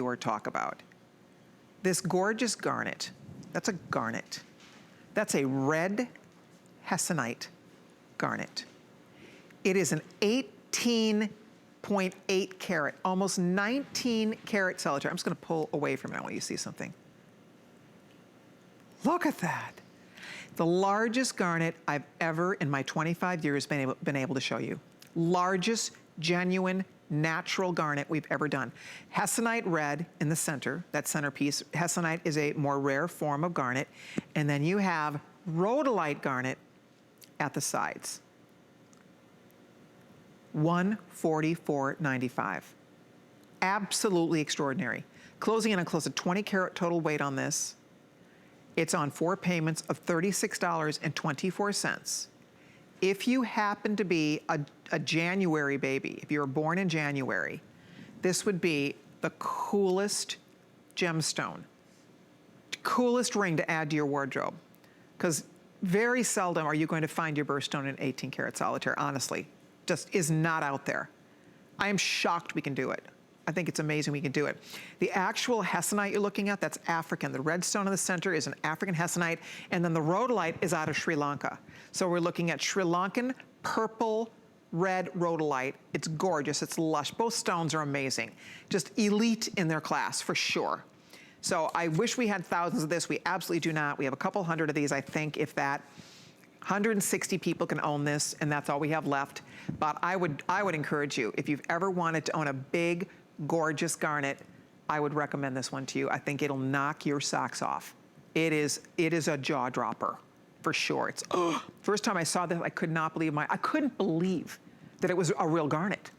or talk about. This gorgeous garnet, that's a garnet. That's a red Hessonite garnet. It is an 18.8 carat, almost 19 carat solitaire. I'm just gonna pull away from it. I want you to see something. Look at that. The largest garnet I've ever, in my 25 years, been able to show you. Largest, genuine, natural garnet we've ever done. Hessonite red in the center, that centerpiece. Hessonite is a more rare form of garnet. And then you have rhodolite garnet at the sides. $144.95. Absolutely extraordinary. Closing in on close to 20 carat total weight on this. It's on 4 payments of $36.24. If you happen to be a January baby, if you were born in January, this would be the coolest gemstone, coolest ring to add to your wardrobe. Because very seldom are you going to find your birthstone in 18 karat solitaire, honestly. Just is not out there. I am shocked we can do it. I think it's amazing we can do it. The actual Hessonite you're looking at, that's African. The red stone in the center is an African Hessonite, and then the rhodolite is out of Sri Lanka. So we're looking at Sri Lankan purple red rhodolite. It's gorgeous, it's lush. Both stones are amazing. Just elite in their class, for sure. So I wish we had thousands of this. We absolutely do not. We have a couple hundred of these, I think, if that. 160 people can own this, and that's all we have left. But I would encourage you, if you've ever wanted to own a big, gorgeous garnet, I would recommend this one to you. I think it'll knock your socks off. It is a jaw dropper, for sure. It's, first time I saw this, I could not believe I couldn't believe that it was a real garnet.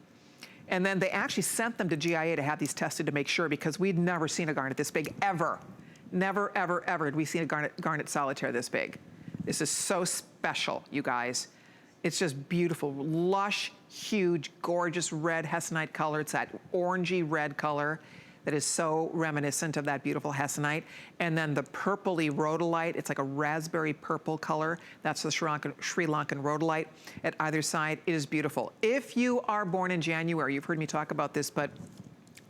And then they actually sent them to GIA to have these tested to make sure, because we'd never seen a garnet this big, ever. Never, ever, ever had we seen a garnet solitaire this big. This is so special, you guys. It's just beautiful, lush, huge, gorgeous red Hessonite color. It's that orangey red color that is so reminiscent of that beautiful Hessonite. And then the purpley rhodolite, it's like a raspberry purple color. That's the Sri Lankan rhodolite at either side. It is beautiful. If you are born in January, you've heard me talk about this, but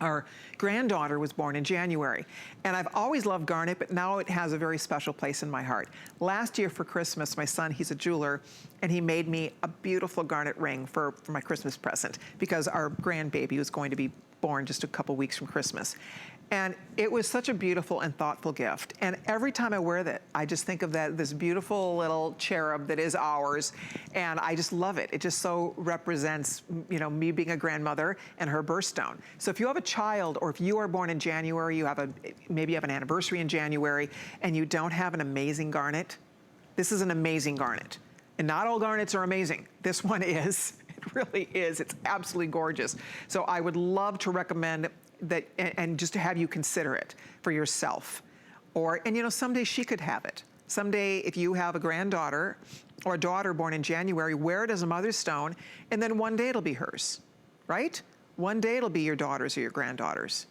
our granddaughter was born in January. And I've always loved garnet, but now it has a very special place in my heart. Last year for Christmas, my son, he's a jeweler, and he made me a beautiful garnet ring for my Christmas present, because our grandbaby was going to be born just a couple weeks from Christmas. And it was such a beautiful and thoughtful gift. And every time I wear that, I just think of this beautiful little cherub that is ours. And I just love it. It just so represents, you know, me being a grandmother and her birthstone. So if you have a child, or if you are born in January, maybe you have an anniversary in January, and you don't have an amazing garnet, this is an amazing garnet. And not all garnets are amazing. This one is. It really is. It's absolutely gorgeous. So I would love to recommend that, and just to have you consider it for yourself. And you know, someday she could have it. Someday, if you have a granddaughter or a daughter born in January, wear it as a mother's stone, and then one day it'll be hers, right? One day it'll be your daughter's or your granddaughter's.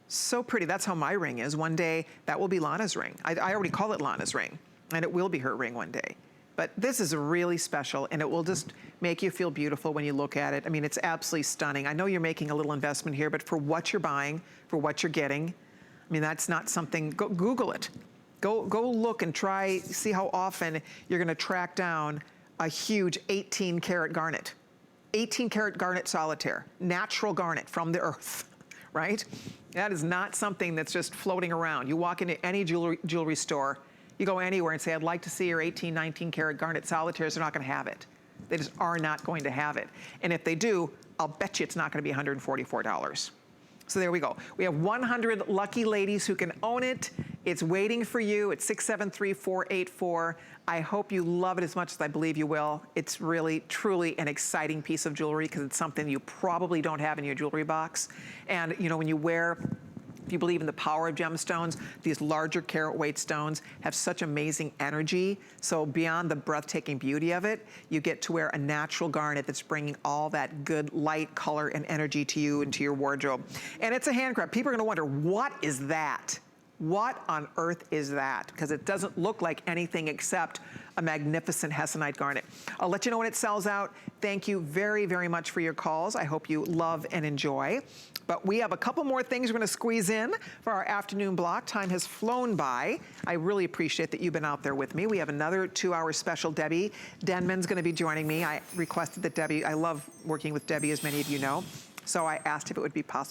So pretty. That's how my ring is. One day that will be Lana's ring. I already call it Lana's ring, and it will be her ring one day. But this is really special, and it will just make you feel beautiful when you look at it. I mean, it's absolutely stunning. I know you're making a little investment here, but for what you're buying, for what you're getting, I mean, that's not something, go Google it. Go look and try, see how often you're gonna track down a huge 18 karat garnet. 18 karat garnet solitaire, natural garnet from the earth, right? That is not something that's just floating around. You walk into any jewelry store, you go anywhere and say, I'd like to see your 18, 19 karat garnet solitaires, they're not gonna have it. They just are not going to have it. And if they do, I'll bet you it's not gonna be $144. So there we go. We have 100 lucky ladies who can own it. It's waiting for you. It's 673-484. I hope you love it as much as I believe you will. It's really, truly an exciting piece of jewelry, because it's something you probably don't have in your jewelry box. And you know, when you wear, if you believe in the power of gemstones, these larger carat weight stones have such amazing energy. So beyond the breathtaking beauty of it, you get to wear a natural garnet that's bringing all that good light, color, and energy to you and to your wardrobe. And it's a handcraft. People are gonna wonder, what is that? What on earth is that? Because it doesn't look like anything except a magnificent Hessonite garnet. I'll let you know when it sells out. Thank you very, very much for your calls. I hope you love and enjoy. But we have a couple more things we're gonna squeeze in for our afternoon block. Time has flown by. I really appreciate that you've been out there with me. We have another 2-hour special. Debbie Denman's gonna be joining me. I requested that Debbie, I love working with Debbie, as many of you know. So I asked if it would be possible